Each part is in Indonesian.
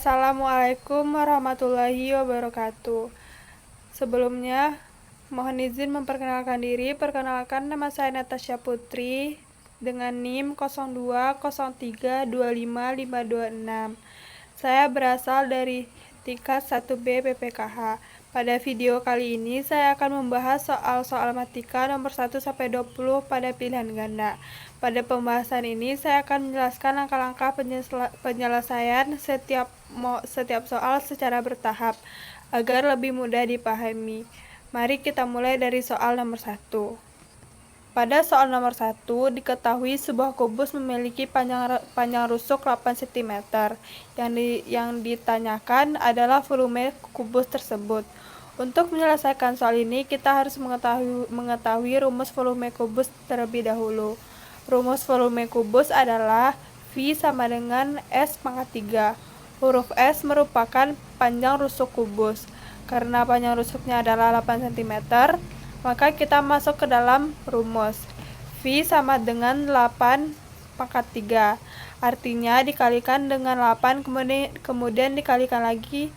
Assalamualaikum warahmatullahi wabarakatuh. Sebelumnya, mohon izin memperkenalkan diri. Perkenalkan, nama saya Natasha Putri dengan NIM 0203255526. Saya berasal dari tingkat 1B PPKH. Pada video kali ini, saya akan membahas soal-soal matematika nomor 1 sampai 20 pada pilihan ganda. Pada pembahasan ini, saya akan menjelaskan langkah-langkah penyelesaian setiap soal secara bertahap agar lebih mudah dipahami. Mari kita mulai dari soal nomor 1. Pada soal nomor 1, diketahui sebuah kubus memiliki panjang rusuk 8 cm. Yang ditanyakan adalah volume kubus tersebut. Untuk menyelesaikan soal ini, kita harus mengetahui rumus volume kubus terlebih dahulu. Rumus volume kubus adalah V sama dengan S pangkat 3. Huruf S merupakan panjang rusuk kubus. Karena panjang rusuknya adalah 8 cm, maka kita masuk ke dalam rumus. V sama dengan 8 pangkat 3. Artinya dikalikan dengan 8, kemudian dikalikan lagi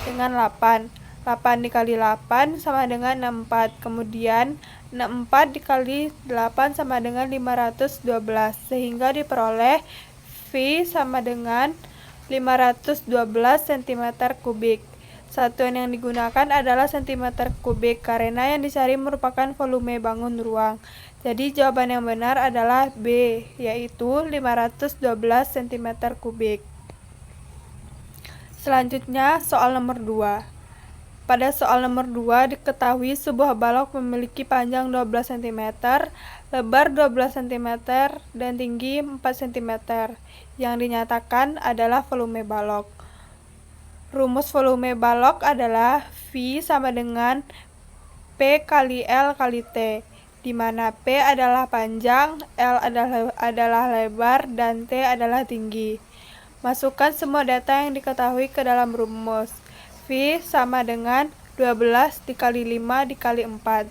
dengan 8. 8 dikali 8 sama dengan 64. Kemudian 64 dikali 8 sama dengan 512. Sehingga diperoleh V sama dengan 512 cm kubik. Satuan yang digunakan adalah cm kubik karena yang dicari merupakan volume bangun ruang. Jadi jawaban yang benar adalah B, yaitu 512 cm kubik. Selanjutnya soal nomor 2. Pada soal nomor 2, diketahui sebuah balok memiliki panjang 12 cm, lebar 12 cm, dan tinggi 4 cm. Yang dinyatakan adalah volume balok. Rumus volume balok adalah V sama dengan P kali L kali T, di mana P adalah panjang, L adalah lebar, dan T adalah tinggi. Masukkan semua data yang diketahui ke dalam rumus. V sama dengan 12 dikali 5 dikali 4.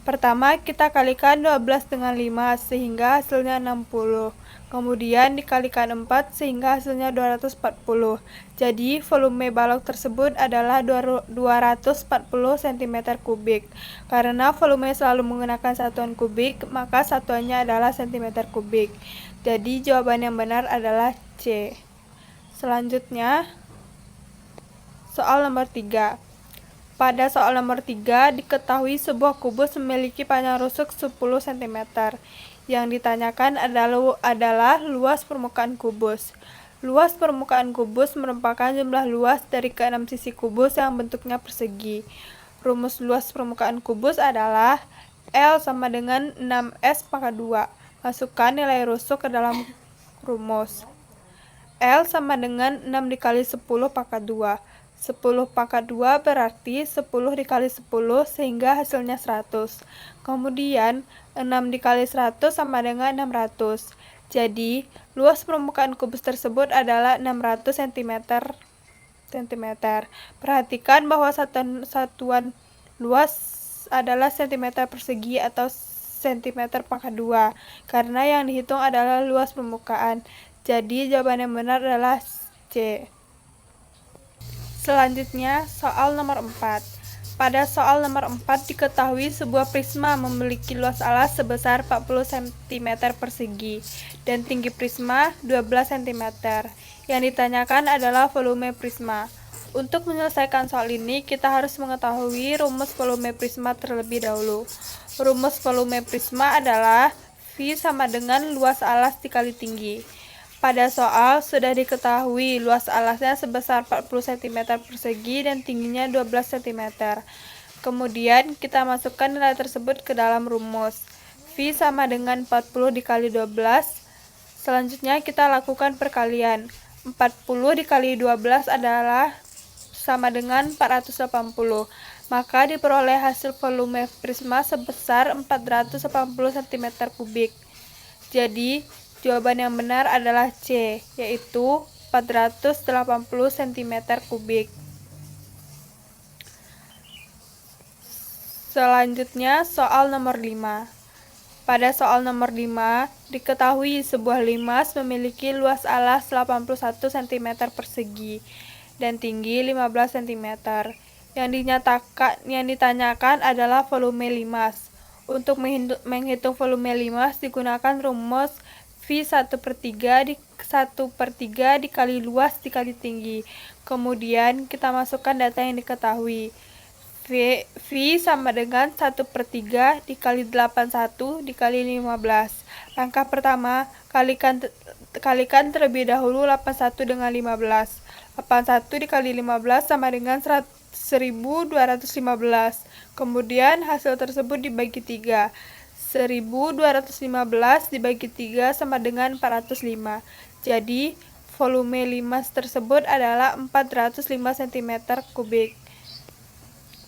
Pertama kita kalikan 12 dengan 5 sehingga hasilnya 60. Kemudian dikalikan 4 sehingga hasilnya 240. Jadi volume balok tersebut adalah 240 cm kubik. Karena volume selalu menggunakan satuan kubik, maka satuannya adalah cm kubik. Jadi jawaban yang benar adalah C. Selanjutnya soal nomor 3. Pada soal nomor 3, diketahui sebuah kubus memiliki panjang rusuk 10 cm. Yang ditanyakan adalah luas permukaan kubus. Luas permukaan kubus merupakan jumlah luas dari keenam sisi kubus yang bentuknya persegi. Rumus luas permukaan kubus adalah L sama dengan 6S pangkat 2. Masukkan nilai rusuk ke dalam rumus. L sama dengan 6 dikali 10 pangkat 2. 10 pangkat 2 berarti 10 dikali 10 sehingga hasilnya 100. Kemudian 6 dikali 100 sama dengan 600. Jadi luas permukaan kubus tersebut adalah 600 cm. Perhatikan bahwa satuan luas adalah cm persegi atau cm pangkat 2 karena yang dihitung adalah luas permukaan. Jadi jawaban yang benar adalah C. Selanjutnya, soal nomor 4. Pada soal nomor 4 diketahui sebuah prisma memiliki luas alas sebesar 40 cm persegi dan tinggi prisma 12 cm. Yang ditanyakan adalah volume prisma. Untuk menyelesaikan soal ini, kita harus mengetahui rumus volume prisma terlebih dahulu. Rumus volume prisma adalah V sama dengan luas alas dikali tinggi. Pada soal sudah diketahui luas alasnya sebesar 40 cm persegi dan tingginya 12 cm. Kemudian kita masukkan nilai tersebut ke dalam rumus. V sama dengan 40 dikali 12. Selanjutnya kita lakukan perkalian. 40 dikali 12 adalah sama dengan 480. Maka diperoleh hasil volume prisma sebesar 480 cm kubik. Jadi jawaban yang benar adalah C, yaitu 480 cm kubik. Selanjutnya soal nomor 5. Pada soal nomor 5, diketahui sebuah limas memiliki luas alas 81 cm persegi dan tinggi 15 cm. Yang ditanyakan adalah volume limas. Untuk menghitung volume limas digunakan rumus V 1/3 dikali luas dikali tinggi. Kemudian kita masukkan data yang diketahui. V sama dengan 1/3 dikali 81 dikali 15. Langkah pertama, kalikan terlebih dahulu 81 dengan 15. 81 dikali 15 sama dengan 1215. Kemudian hasil tersebut dibagi 3. 1215 dibagi 3 sama dengan 405. Jadi, volume limas tersebut adalah 405 cm3.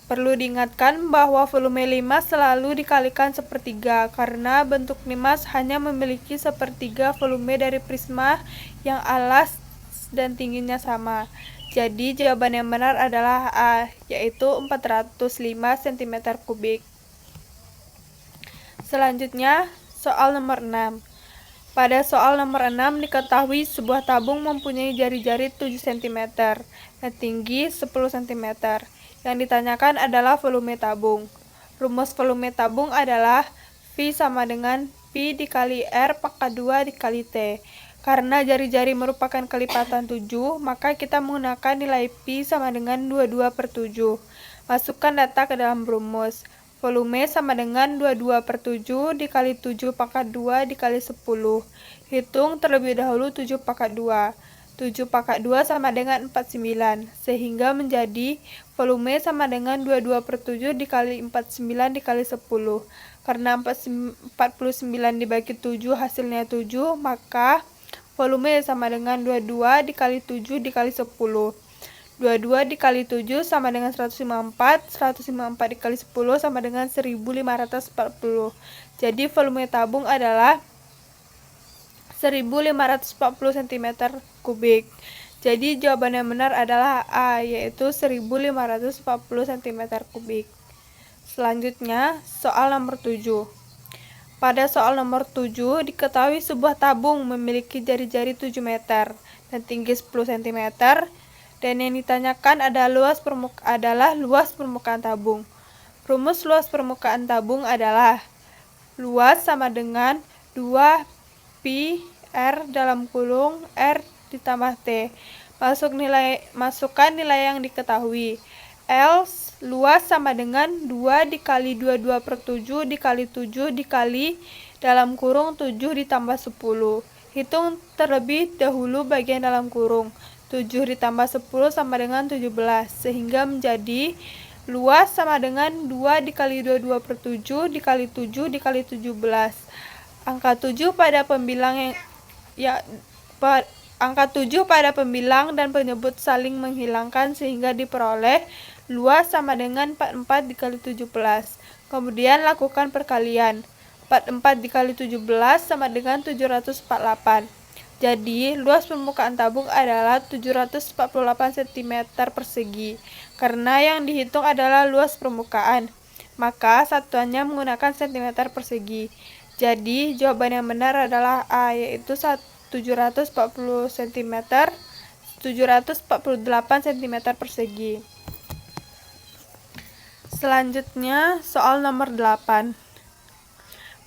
Perlu diingatkan bahwa volume limas selalu dikalikan sepertiga, karena bentuk limas hanya memiliki sepertiga volume dari prisma yang alas dan tingginya sama. Jadi, jawaban yang benar adalah A, yaitu 405 cm3. Selanjutnya, soal nomor 6. Pada soal nomor 6 diketahui sebuah tabung mempunyai jari-jari 7 cm dan tinggi 10 cm. Yang ditanyakan adalah volume tabung. Rumus volume tabung adalah V sama dengan Pi dikali R pangkat 2 dikali T. Karena jari-jari merupakan kelipatan 7, maka kita menggunakan nilai Pi sama dengan 22/7. Masukkan data ke dalam rumus. Volume sama dengan 22/7 dikali 7 pangkat 2 dikali 10. Hitung terlebih dahulu 7 pangkat 2. 7 pangkat 2 sama dengan 49, sehingga menjadi volume sama dengan 22/7 dikali 49 dikali 10. Karena 49 dibagi 7 hasilnya 7, maka volume sama dengan 22 dikali 7 dikali 10. 22 dikali 7 sama dengan 154, 154 dikali 10 sama dengan 1540. Jadi volume tabung adalah 1540 cm3. Jadi jawaban yang benar adalah A, yaitu 1540 cm3. Selanjutnya, soal nomor 7. Pada soal nomor 7 diketahui sebuah tabung memiliki jari-jari 7 meter dan tinggi 10 cm, dan yang ditanyakan adalah luas permukaan tabung. Rumus luas permukaan tabung adalah luas sama dengan 2 Pi R dalam kurung R ditambah T. Masukkan nilai yang diketahui. L luas sama dengan 2 dikali 22/7 dikali 7 dikali dalam kurung 7 ditambah 10. Hitung terlebih dahulu bagian dalam kurung. 7 ditambah 10 sama dengan 17, sehingga menjadi luas sama dengan 2 dikali 22/7 dikali 7 dikali 17. Angka 7 pada pembilang dan penyebut saling menghilangkan sehingga diperoleh luas sama dengan 44 dikali 17. Kemudian lakukan perkalian. 44 dikali 17 sama dengan 748. Jadi, luas permukaan tabung adalah 748 cm persegi. Karena yang dihitung adalah luas permukaan, maka satuannya menggunakan cm persegi. Jadi, jawaban yang benar adalah A, yaitu 748 cm persegi. Selanjutnya, soal nomor 8.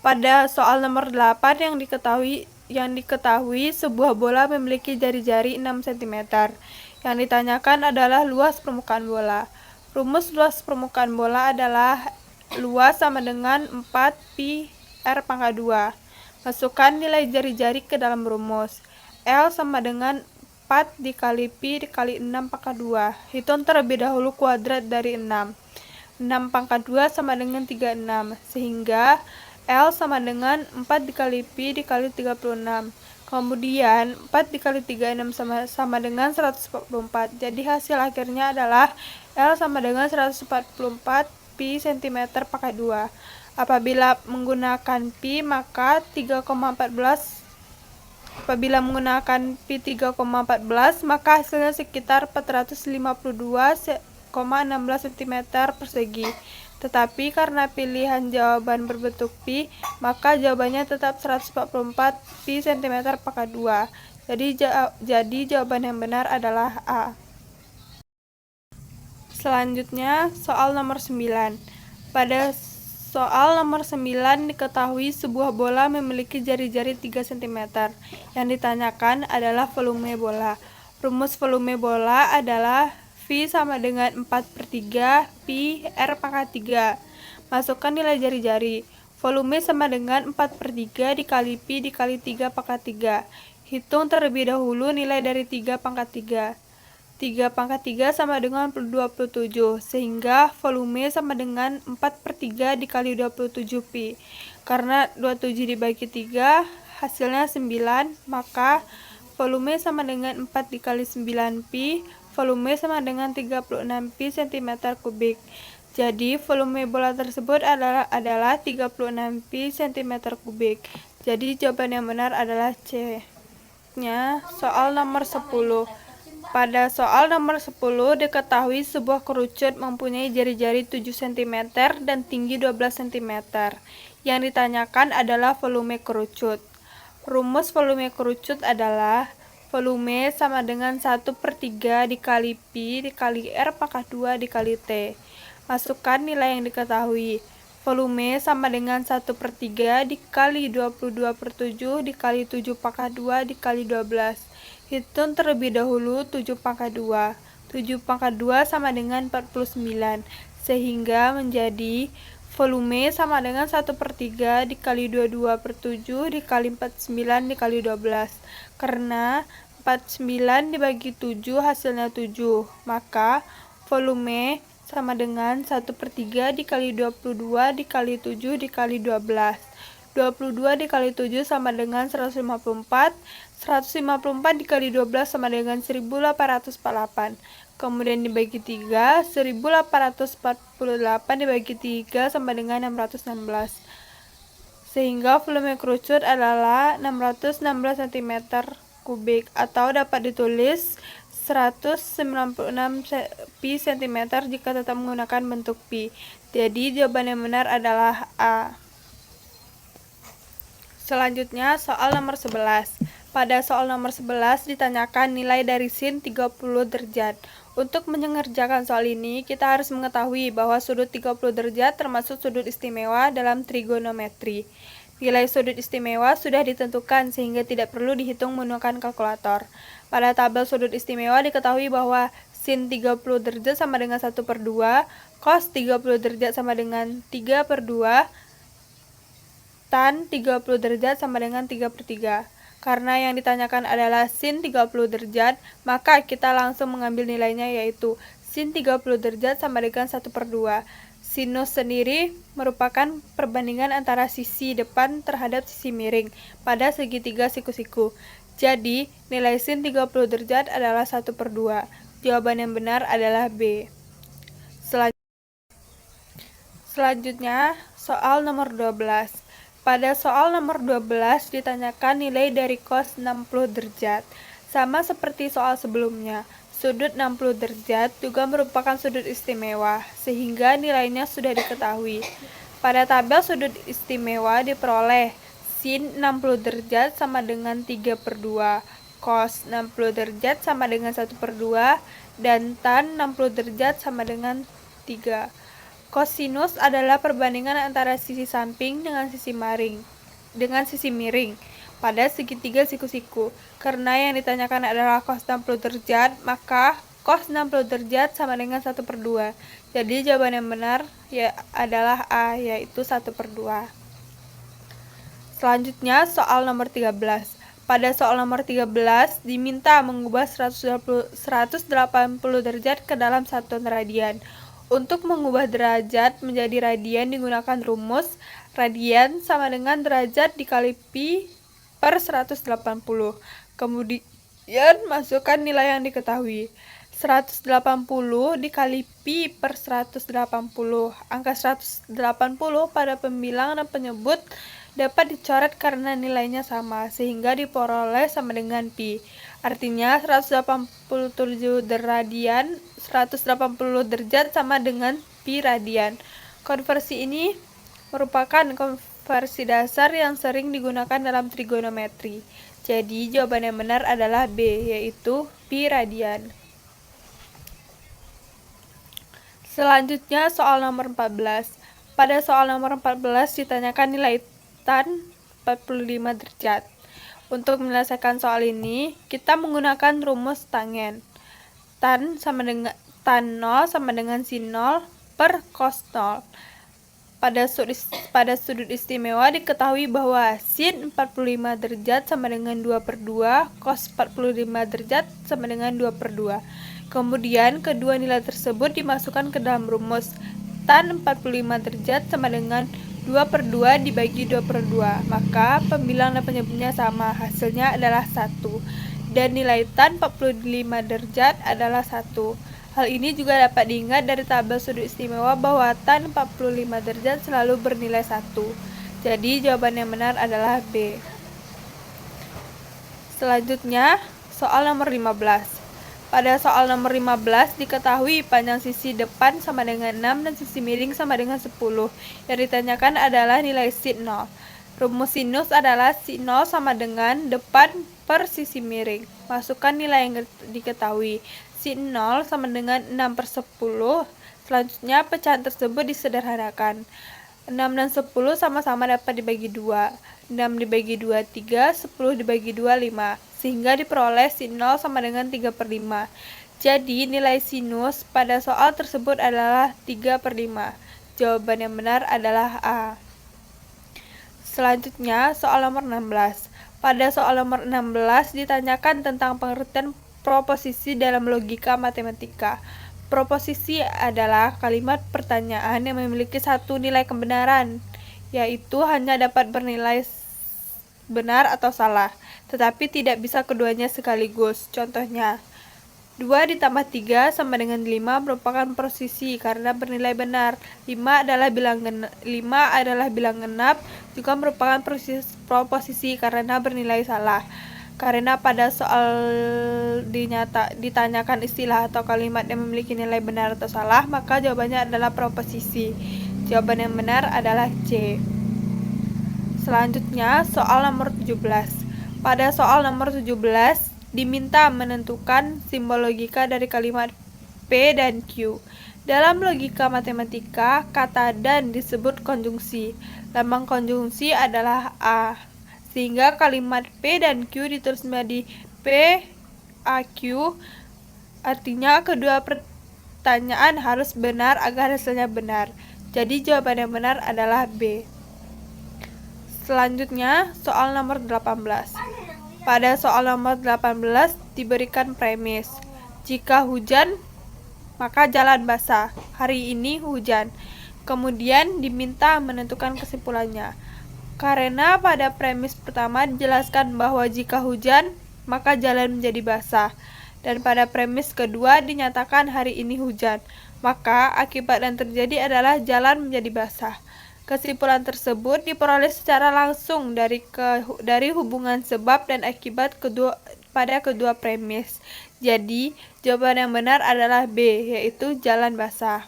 Pada soal nomor 8 yang diketahui sebuah bola memiliki jari-jari 6 cm. Yang ditanyakan adalah luas permukaan bola. Rumus luas permukaan bola adalah luas sama dengan 4 Pi R pangkat 2. Masukkan nilai jari-jari ke dalam rumus. L sama dengan 4 dikali Pi dikali 6 pangkat 2. Hitung terlebih dahulu kuadrat dari 6. 6 pangkat 2 sama dengan 36, sehingga L sama dengan 4 dikali Pi dikali 36. Kemudian 4 dikali 36 sama dengan 144. Jadi hasil akhirnya adalah L sama dengan 144 Pi cm pangkat 2. Apabila menggunakan Pi maka 3,14. Apabila menggunakan Pi 3,14 maka hasilnya sekitar 452,16 cm persegi. Tetapi karena pilihan jawaban berbentuk Pi, maka jawabannya tetap 144 Pi cm pangkat 2. Jadi jawaban yang benar adalah A. Selanjutnya, soal nomor 9. Pada soal nomor 9 diketahui sebuah bola memiliki jari-jari 3 cm. Yang ditanyakan adalah volume bola. Rumus volume bola adalah V sama dengan 4/3 Pi R pangkat 3. Masukkan nilai jari-jari. Volume sama dengan 4/3 dikali Pi dikali 3 pangkat 3. Hitung terlebih dahulu nilai dari 3 pangkat 3. 3 pangkat 3 sama dengan 27, sehingga volume sama dengan 4/3 dikali 27 Pi. Karena 27 dibagi 3 hasilnya 9, maka volume sama dengan 4 dikali 9 Pi, volume sama dengan 36 Pi cm kubik. Jadi volume bola tersebut adalah 36 Pi cm kubik. Jadi jawaban yang benar adalah C. Nya soal nomor 10. Pada soal nomor 10 diketahui sebuah kerucut mempunyai jari-jari 7 cm dan tinggi 12 cm. Yang ditanyakan adalah volume kerucut. Rumus volume kerucut adalah volume sama dengan 1/3 dikali Pi dikali R pangkat 2 dikali T. Masukkan nilai yang diketahui. Volume sama dengan 1/3 dikali 22/7 dikali 7 pangkat 2 dikali 12. Hitung terlebih dahulu 7 pangkat 2. 7 pangkat 2 sama dengan 49. Sehingga menjadi volume sama dengan 1/3 dikali 22/7 dikali 49 dikali 12. Karena 49 dibagi 7 hasilnya 7. Maka volume sama dengan 1/3 dikali 22 dikali 7 dikali 12. 22 dikali 7 sama dengan 154. 154 dikali 12 sama dengan 1848. Kemudian dibagi 3, 1848 dibagi 3 sama dengan 616. Sehingga volume kerucut adalah 616 cm kubik, atau dapat ditulis 196 Pi cm jika tetap menggunakan bentuk Pi. Jadi jawaban yang benar adalah A. Selanjutnya soal nomor 11. Pada soal nomor 11 ditanyakan nilai dari sin 30 derajat. Untuk mengerjakan soal ini, kita harus mengetahui bahwa sudut 30 derajat termasuk sudut istimewa dalam trigonometri. Nilai sudut istimewa sudah ditentukan sehingga tidak perlu dihitung menggunakan kalkulator. Pada tabel sudut istimewa diketahui bahwa sin 30 derajat sama dengan 1/2, cos 30 derajat sama dengan 3/2, tan 30 derajat sama dengan 3/3. Karena yang ditanyakan adalah sin 30 derajat, maka kita langsung mengambil nilainya, yaitu sin 30 derajat sama dengan 1/2. Sinus sendiri merupakan perbandingan antara sisi depan terhadap sisi miring pada segitiga siku-siku. Jadi, nilai sin 30 derajat adalah 1/2. Jawaban yang benar adalah B. Selanjutnya, soal nomor 12. Pada soal nomor 12 ditanyakan nilai dari cos 60 derajat. Sama seperti soal sebelumnya, sudut 60 derajat juga merupakan sudut istimewa, sehingga nilainya sudah diketahui. Pada tabel sudut istimewa diperoleh sin 60 derajat sama dengan 3/2, cos 60 derajat sama dengan 1/2, dan tan 60 derajat sama dengan 3. Kosinus adalah perbandingan antara sisi samping dengan sisi miring pada segitiga siku-siku. Karena yang ditanyakan adalah cos 60 derajat, maka cos 60 derajat sama dengan 1/2. Jadi jawaban yang benar adalah A, yaitu 1/2. Selanjutnya soal nomor 13. Pada soal nomor 13 diminta mengubah 180 derajat ke dalam satuan radian. Untuk mengubah derajat menjadi radian digunakan rumus radian sama dengan derajat dikali Pi per 180. Kemudian masukkan nilai yang diketahui. 180 dikali Pi per 180. Angka 180 pada pembilang dan penyebut dapat dicoret karena nilainya sama, sehingga diperoleh sama dengan Pi. Artinya 180 derajat sama dengan Pi radian. Konversi ini merupakan konversi dasar yang sering digunakan dalam trigonometri. Jadi jawaban yang benar adalah B, yaitu Pi radian. Selanjutnya soal nomor 14. Pada soal nomor 14 ditanyakan nilai tan 45 derajat. Untuk menyelesaikan soal ini, kita menggunakan rumus tangen. Tan 0 sama dengan sin 0 per cos 0. Pada sudut istimewa diketahui bahwa sin 45 derajat sama dengan 2/2, cos 45 derajat sama dengan 2/2. Kemudian kedua nilai tersebut dimasukkan ke dalam rumus. Tan 45 derajat sama dengan 2/2 dibagi 2/2. Maka pembilang dan penyebutnya sama, hasilnya adalah 1. Dan nilai tan 45 derajat adalah 1. Hal ini juga dapat diingat dari tabel sudut istimewa bahwa tan 45 derajat selalu bernilai 1. Jadi jawaban yang benar adalah B. Selanjutnya, soal nomor 15. Pada soal nomor 15 diketahui panjang sisi depan sama dengan 6 dan sisi miring sama dengan 10. Yang ditanyakan adalah nilai sin 0. Rumus sinus adalah sin 0 sama dengan depan per sisi miring. Masukkan nilai yang diketahui. Sin 0 sama dengan 6/10. Selanjutnya pecahan tersebut disederhanakan. 6 dan 10 sama-sama dapat dibagi 2. 6 dibagi 2, 3. 10 dibagi 2, 5. Sehingga diperoleh sin 0 sama dengan 3/5. Jadi nilai sinus pada soal tersebut adalah 3/5. Jawaban yang benar adalah A. Selanjutnya soal nomor 16. Pada soal nomor 16 ditanyakan tentang pengertian proposisi dalam logika matematika. Proposisi adalah kalimat pertanyaan yang memiliki satu nilai kebenaran, yaitu hanya dapat bernilai benar atau salah, tetapi tidak bisa keduanya sekaligus. Contohnya, 2 ditambah 3 sama dengan 5 merupakan proposisi karena bernilai benar. 5 adalah bilang genap juga merupakan proposisi karena bernilai salah. Karena pada soal ditanyakan istilah atau kalimat yang memiliki nilai benar atau salah, maka jawabannya adalah proposisi. Jawaban yang benar adalah C. Selanjutnya, soal nomor 17. Pada soal nomor 17, diminta menentukan simbol logika dari kalimat P dan Q. Dalam logika matematika, kata dan disebut konjungsi. Lambang konjungsi adalah A. Sehingga kalimat P dan Q ditulis menjadi P, A, Q. Artinya kedua pertanyaan harus benar agar hasilnya benar. Jadi jawaban yang benar adalah B. Selanjutnya, soal nomor 18. Pada soal nomor 18 diberikan premis. Jika hujan, maka jalan basah. Hari ini hujan. Kemudian diminta menentukan kesimpulannya. Karena pada premis pertama dijelaskan bahwa jika hujan, maka jalan menjadi basah. Dan pada premis kedua dinyatakan hari ini hujan, maka akibat yang terjadi adalah jalan menjadi basah. Kesimpulan tersebut diperoleh secara langsung dari hubungan sebab dan akibat pada kedua premis. Jadi, jawaban yang benar adalah B, yaitu jalan basah.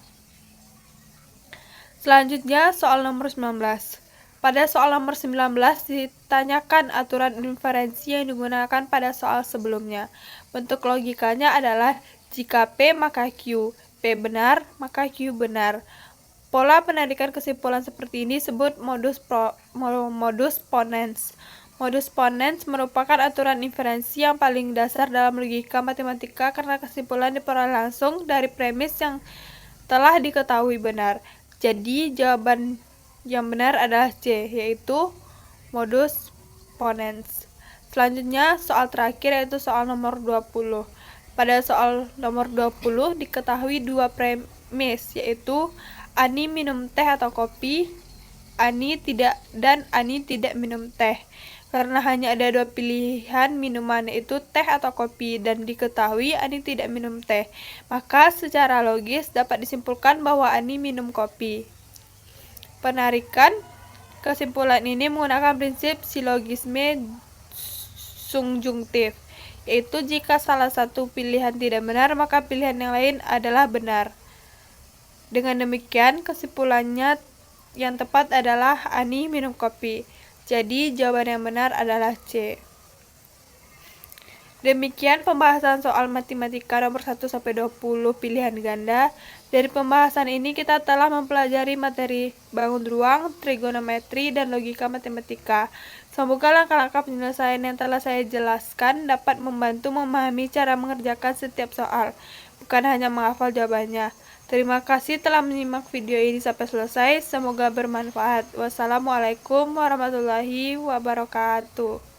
Selanjutnya, soal nomor 19. Pada soal nomor 19 ditanyakan aturan inferensi yang digunakan pada soal sebelumnya. Bentuk logikanya adalah jika P maka Q, P benar maka Q benar. Pola penarikan kesimpulan seperti ini disebut modus ponens. Modus ponens merupakan aturan inferensi yang paling dasar dalam logika matematika karena kesimpulan diperoleh langsung dari premis yang telah diketahui benar. Jadi jawaban yang benar adalah C, yaitu modus ponens. Selanjutnya soal terakhir yaitu soal nomor 20. Pada soal nomor 20 diketahui dua premis, yaitu Ani minum teh atau kopi, Ani tidak minum teh. Karena hanya ada dua pilihan minuman, yaitu teh atau kopi, dan diketahui Ani tidak minum teh, maka secara logis dapat disimpulkan bahwa Ani minum kopi. Penarikan kesimpulan ini menggunakan prinsip silogisme subjungtif, yaitu jika salah satu pilihan tidak benar, maka pilihan yang lain adalah benar. Dengan demikian, kesimpulannya yang tepat adalah Ani minum kopi. Jadi, jawaban yang benar adalah C. Demikian pembahasan soal matematika nomor 1 sampai 20 pilihan ganda. Dari pembahasan ini kita telah mempelajari materi bangun ruang, trigonometri, dan logika matematika. Semoga langkah-langkah penyelesaian yang telah saya jelaskan dapat membantu memahami cara mengerjakan setiap soal, bukan hanya menghafal jawabannya. Terima kasih telah menyimak video ini sampai selesai. Semoga bermanfaat. Wassalamualaikum warahmatullahi wabarakatuh.